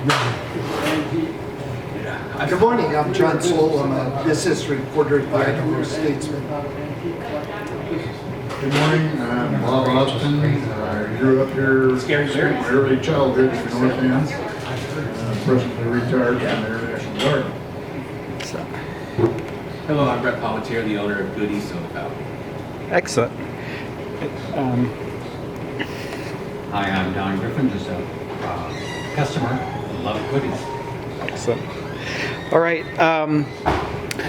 Good morning, I'm John Soule. I'm a business reporter at the Idaho Statesman. Good morning, I'm Bob Austin. I grew up here in my early childhood in North End. Presently retired from the International Guard. Hello, I'm Brett Palmetier, the owner of Goodies Soda Fountain. Excellent. Hi, I'm Don Griffin, just a customer. Love Goodies. Excellent. All right.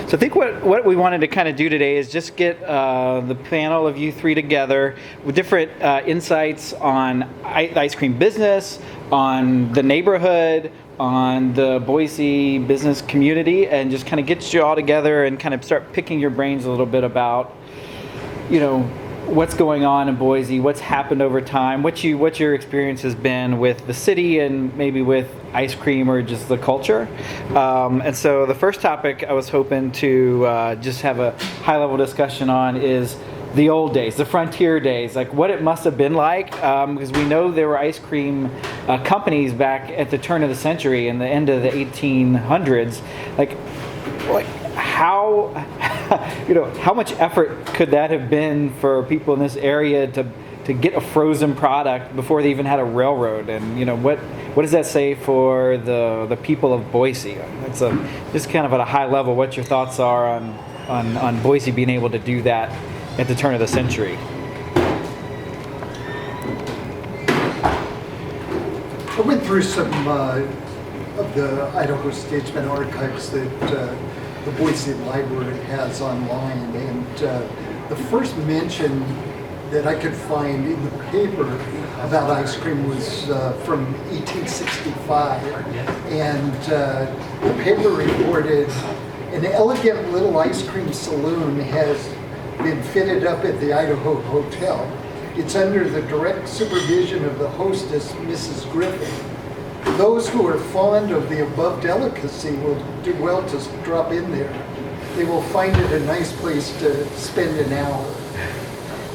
So I think what we wanted to kind of do today is just get the panel of you three together with different insights on ice cream business, on the neighborhood, on the Boise business community, and just kind of get you all together and kind of start picking your brains a little bit about, you know, what's going on in Boise, what's happened over time, what your experience has been with the city and maybe with ice cream or just the culture. And so the first topic I was hoping to just have a high-level discussion on is the old days, the frontier days, like what it must have been like, because we know there were ice cream companies back at the turn of the century and the end of the 1800s. Like how, how much effort could that have been for people in this area to get a frozen product before they even had a railroad? And what does that say for the people of Boise? It's just kind of at a high level, what your thoughts are on Boise being able to do that at the turn of the century. I went through some of the Idaho Statesman archives that the Boise Library has online, and the first mention that I could find in the paper about ice cream was from 1865, and the paper reported an elegant little ice cream saloon has been fitted up at the Idaho Hotel. It's under the direct supervision of the hostess, Mrs. Griffin. Those who are fond of the above delicacy will do well to drop in there. They will find it a nice place to spend an hour.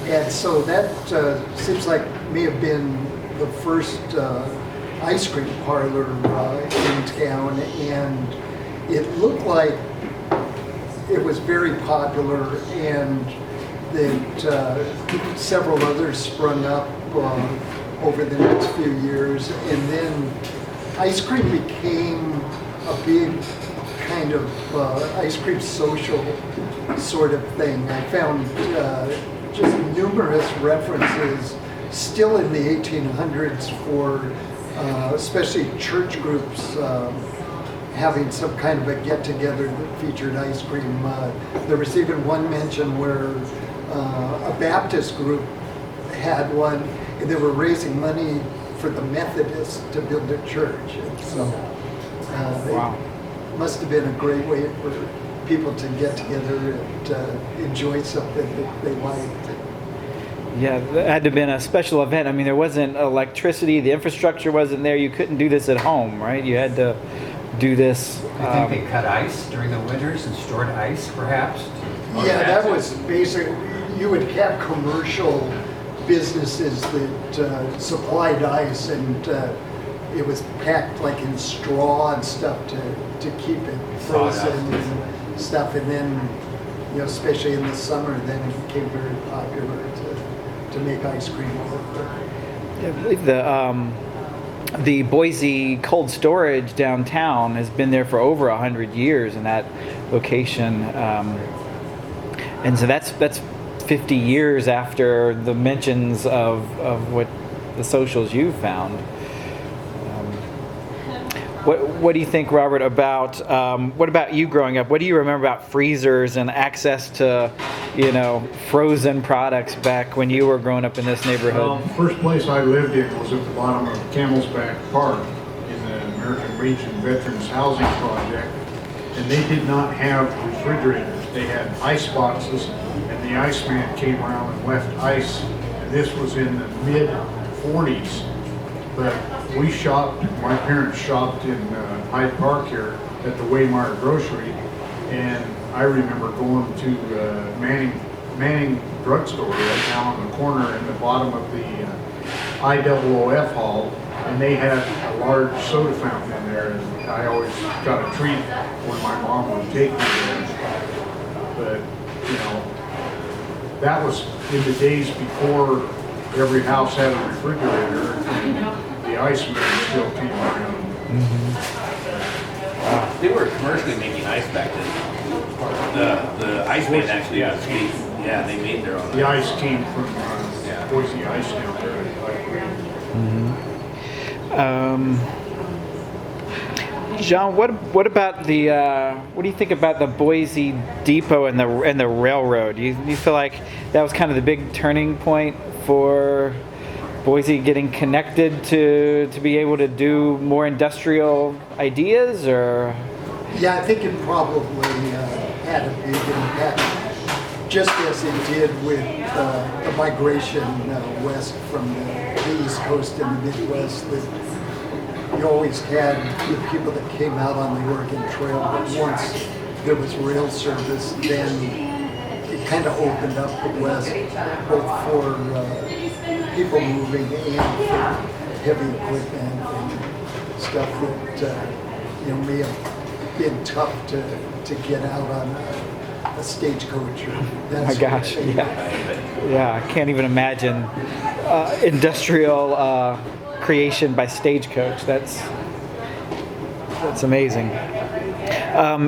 And so that seems like may have been the first ice cream parlor in town, and it looked like it was very popular, and that several others sprung up over the next few years, and then ice cream became a big kind of ice cream social sort of thing. I found just numerous references still in the 1800s for especially church groups having some kind of a get-together that featured ice cream. There was even one mention where a Baptist group had one, and they were raising money for the Methodists to build a church. And so Wow. it must have been a great way for people to get together and enjoy something that they liked. Yeah, that had to have been a special event. I mean, there wasn't electricity, the infrastructure wasn't there. You couldn't do this at home, right? You had to do this. I think they cut ice during the winters and stored ice, perhaps. Yeah, that was basic. You would have commercial businesses that supplied ice, and it was packed like in straw and stuff to keep it frozen and stuff. And then, especially in the summer, then it became very popular to make ice cream. I believe the Boise cold storage downtown has been there for over 100 years in that location, and so that's 50 years after the mentions of what the socials you found. What do you think, Robert, about what about you growing up? What do you remember about freezers and access to frozen products back when you were growing up in this neighborhood? The first place I lived in was at the bottom of Camel's Back Park in the American Legion Veterans Housing Project, and they did not have refrigerators. They had ice boxes, and the iceman came around and left ice, and this was in the mid-40s. But we shopped, my parents shopped in Hyde Park here at the Waymire Grocery, and I remember going to Manning Drugstore right down on the corner in the bottom of the IOOF hall, and they had a large soda fountain in there. I always got a treat when my mom would take me there. But, you know, that was in the days before every house had a refrigerator and the ice man still came around. They were commercially making ice back then. The ice man actually was sweet. Yeah, they made their own. The ice came from Yeah. Boise Ice down there. John, what about the what do you think about the Boise Depot and the railroad? You feel like that was kind of the big turning point for Boise getting connected to be able to do more industrial ideas, or? Yeah, I think it probably had a big impact, just as it did with the migration west from the East Coast and the Midwest. That you always had the people that came out on the Oregon Trail, but once there was rail service, then it kind of opened up the West, both for people moving and for heavy equipment and stuff that may have been tough to get out on a stagecoach or that My sort of gosh, thing. yeah, I can't even imagine industrial creation by stagecoach. That's amazing.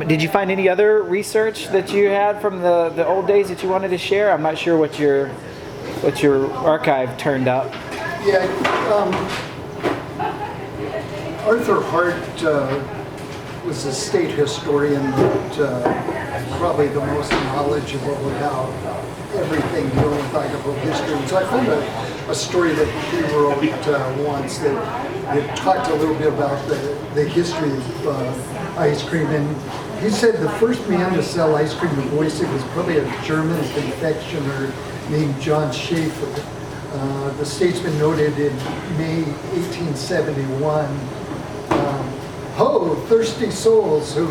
Did you find any other research that you had from the old days that you wanted to share? I'm not sure what your archive turned up. Yeah, Arthur Hart was a state historian that probably the most knowledgeable about everything dealing with Idaho history. And so I found a story that he wrote once that talked a little bit about the history of ice cream. And he said the first man to sell ice cream in Boise was probably a German confectioner named John Schaefer. The statesman noted in May 1871, "Ho, thirsty souls who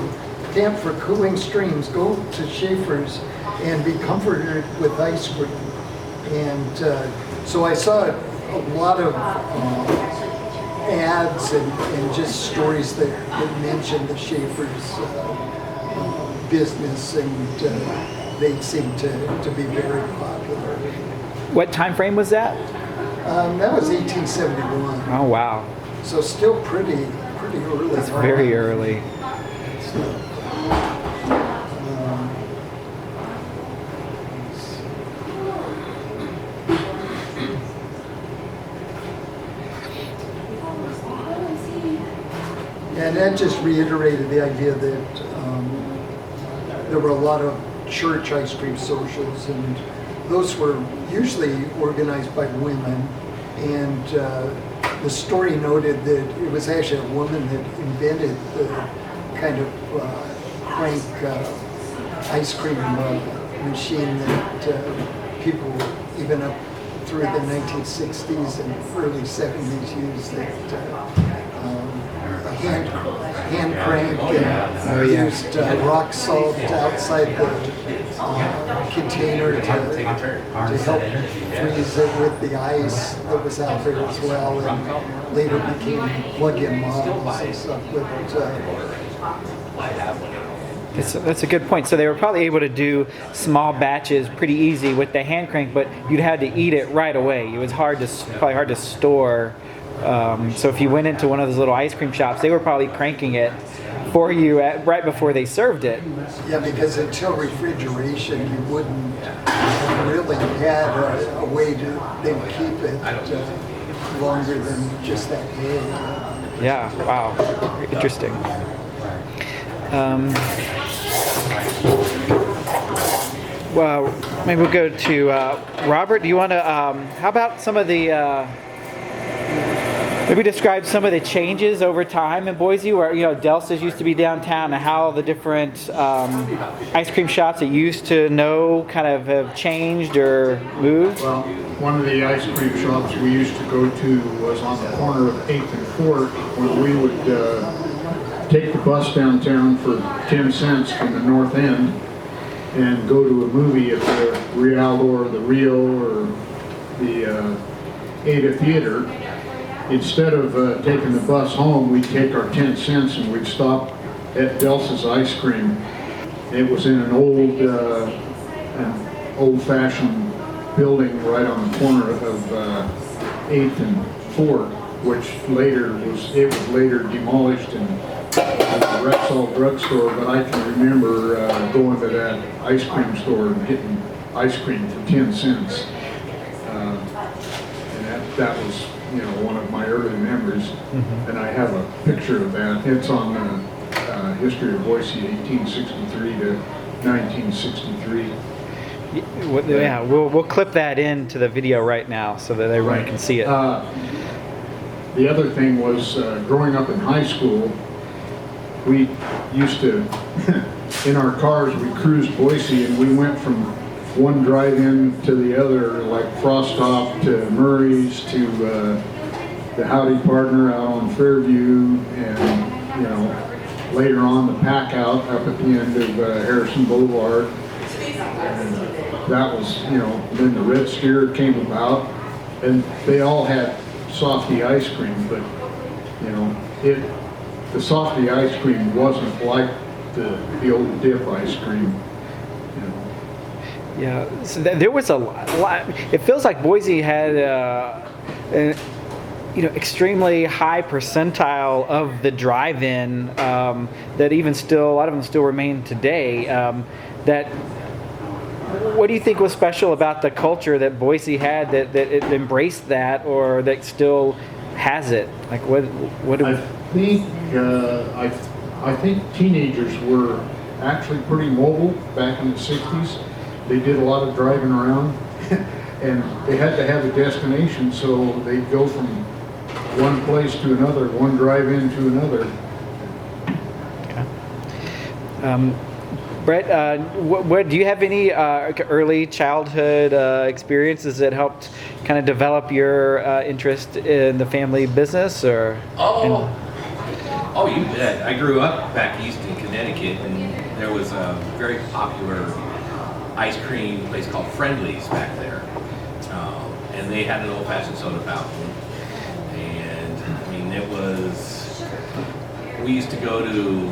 camp for cooling streams, go to Schaefer's and be comforted with ice cream." And so I saw a lot of ads and just stories that mentioned the Schaefer's business, and they seemed to be very popular. What time frame was that? That was 1871, Oh wow, so still pretty early. that's very early. And that just reiterated the idea that there were a lot of church ice cream socials, and those were usually organized by women. And the story noted that it was actually a woman that invented the kind of crank ice cream machine that people even up through the 1960s and early 70s used, that hand crank, and used rock salt outside the container to help freeze it with the ice that was out there as well, and later became plug-in models and stuff. That's a good point. So they were probably able to do small batches pretty easy with the hand crank, but you'd had to eat it right away. It was probably hard to store. So if you went into one of those little ice cream shops, they were probably cranking it for you right before they served it. Yeah, because until refrigeration, you wouldn't really had a way to then keep it longer than just that day. Yeah, wow, interesting. Well, maybe we'll go to Robert. Do you want to, how about some of the, maybe describe some of the changes over time in Boise, where, Delsa's used to be downtown, and how the different ice cream shops that you used to know kind of have changed or moved? Well, one of the ice cream shops we used to go to was on the corner of 8th and 4th, where we would take the bus downtown for 10 cents from the north end and go to a movie at the Real or the Rio or the Ada Theater. instead of taking the bus home, we'd take our 10 cents and we'd stop at Delsa's Ice Cream. It was in an old-fashioned building right on the corner of 8th and 4th, which was later demolished and a Rexall drugstore. But I can remember going to that ice cream store and getting ice cream for 10 cents. And that was, one of my early memories. Mm-hmm. And I have a picture of that. It's on History of Boise, 1863 to 1963. Yeah, we'll clip that into the video right now so that everyone can see it. The other thing was, growing up in high school, we used to, in our cars, we cruised Boise, and we went from one drive-in to the other, like Frostop to Murray's to the Howdy Partner out on Fairview, and later on the Pack Out up at the end of Harrison Boulevard. And that was, then the Red Steer came about, and they all had softy ice cream, but the softy ice cream wasn't like the old dip ice cream. Yeah, so there was a lot. It feels like Boise had an extremely high percentile of the drive-in that even still, a lot of them still remain today. What do you think was special about the culture that Boise had that it embraced that, or that still has it? Like what? I think teenagers were actually pretty mobile back in the 60s. They did a lot of driving around, and they had to have a destination, so they'd go from one place to another, one drive-in to another. Okay. Brett, what do you have any early childhood experiences that helped kind of develop your interest in the family business, or? Oh, you bet. I grew up back east in Connecticut, and there was a very popular ice cream place called Friendly's back there, and they had an old-fashioned soda fountain, and I mean we used to go to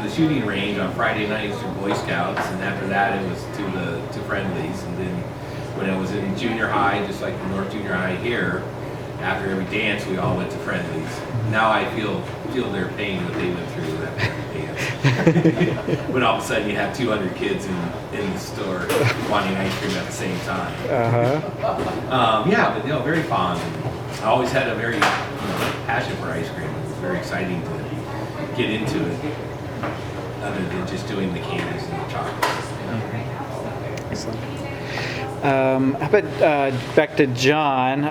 the shooting range on Friday nights for Boy Scouts, and after that it was to Friendly's, and then when I was in junior high, just like the North Junior High here, after every dance we all went to Friendly's. Now I feel their pain that they went through that dance. When all of a sudden you have 200 kids in the store wanting ice cream at the same time. Yeah, but very fond. And I always had a very passion for ice cream. It was very exciting to get into it, other than just doing the candies and the chocolates. Excellent. How about back to John?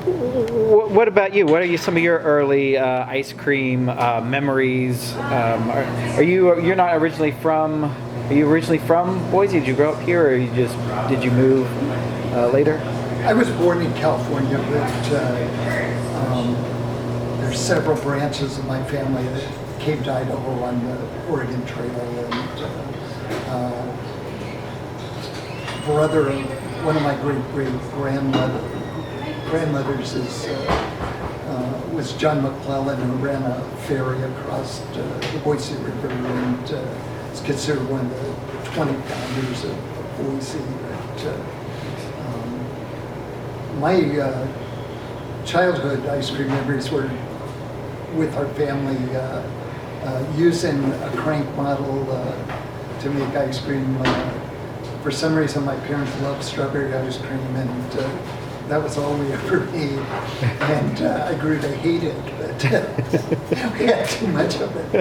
What about you? What are some of your early ice cream memories? You're not originally from? Are you originally from Boise? Did you grow up here, or did you move later? I was born in California, but there's several branches of my family that came to Idaho on the Oregon Trail, and brother of one of my great-great-grandmothers was John McClellan, who ran a ferry across the Boise River, and is considered one of the 20 founders of Boise. My childhood ice cream memories were with our family using a crank model to make ice cream. For some reason, my parents loved strawberry ice cream, and that was all we ever made. And I grew to hate it, but we had too much of it.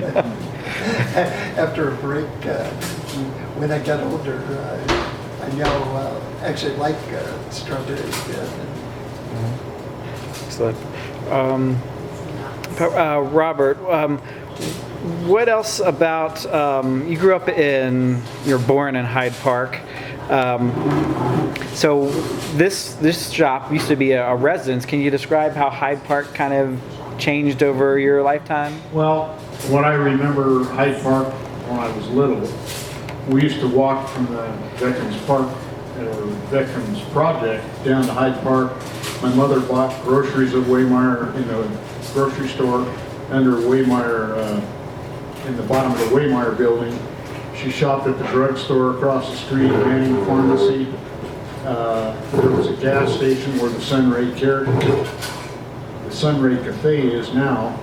After a break, when I got older, I now actually like strawberries. Excellent. Robert, what else about, you grew up you're born in Hyde Park. So this shop used to be a residence. Can you describe how Hyde Park kind of changed over your lifetime? Well, what I remember Hyde Park when I was little, we used to walk from the Veterans Park or Veterans Project down to Hyde Park. My mother bought groceries at Waymeyer in the grocery store under Waymeyer, in the bottom of the Waymeyer building. She shopped at the drugstore across the street, Manning Pharmacy. There was a gas station where the Sunray Cafe is now.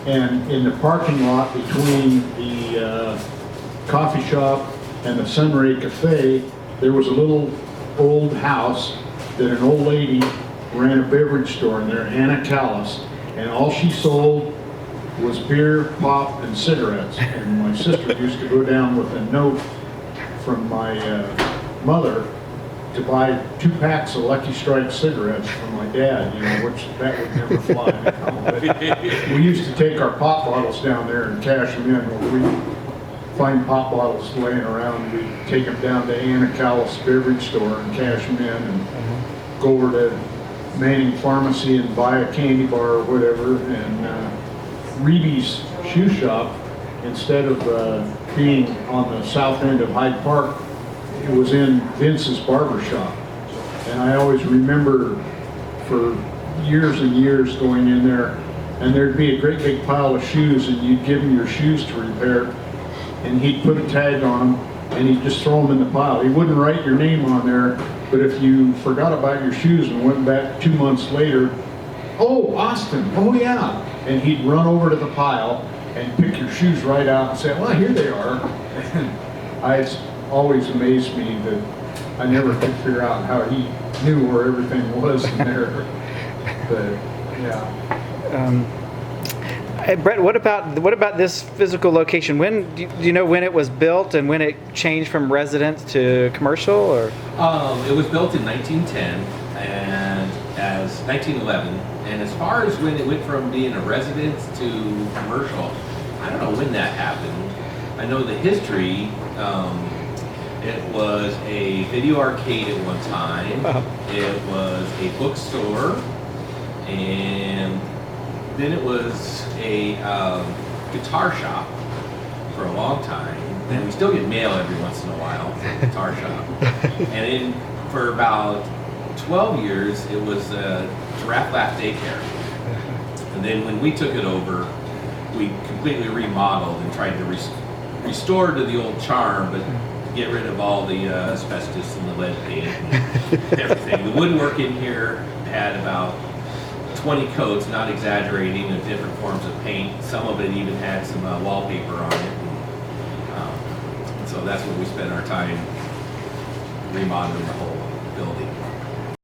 And in the parking lot between the coffee shop and the Sunray Cafe, there was a little old house that an old lady ran a beverage store in there, Anna Callis, and all she sold was beer, pop, and cigarettes. And my sister used to go down with a note from my mother to buy 2 packs of Lucky Strike cigarettes from my dad, you know, which that would never fly. You know, but we used to take our pop bottles down there and cash them in. When we'd find pop bottles laying around, we'd take them down to Anna Callis beverage store and cash them in, and go over to Manning Pharmacy and buy a candy bar or whatever. And Reedy's shoe shop, instead of being on the south end of Hyde Park, it was in Vince's barber shop. And I always remember for years and years going in there, and there'd be a great big pile of shoes, and you'd give him your shoes to repair, and he'd put a tag on them, and he'd just throw them in the pile. He wouldn't write your name on there, but if you forgot about your shoes and went back 2 months later, oh, Austin, oh yeah, and he'd run over to the pile and pick your shoes right out and say, well, here they are. And it's always amazed me that I never could figure out how he knew where everything was in there. But yeah. Brett, what about this physical location? When do you know when it was built and when it changed from residence to commercial, or? It was built in 1910 and as 1911, and as far as when it went from being a residence to commercial, I don't know when that happened. I know the history. It was a video arcade at one time. It was a bookstore, and then it was a guitar shop for a long time. And we still get mail every once in a while from the guitar shop. And for about 12 years, it was a giraffe lap daycare. And then when we took it over, we completely remodeled and tried to restore to the old charm, but get rid of all the asbestos and the lead paint and everything. The woodwork in here had about 20 coats, not exaggerating, of different forms of paint. Some of it even had some wallpaper on it. And so that's where we spent our time remodeling the whole building.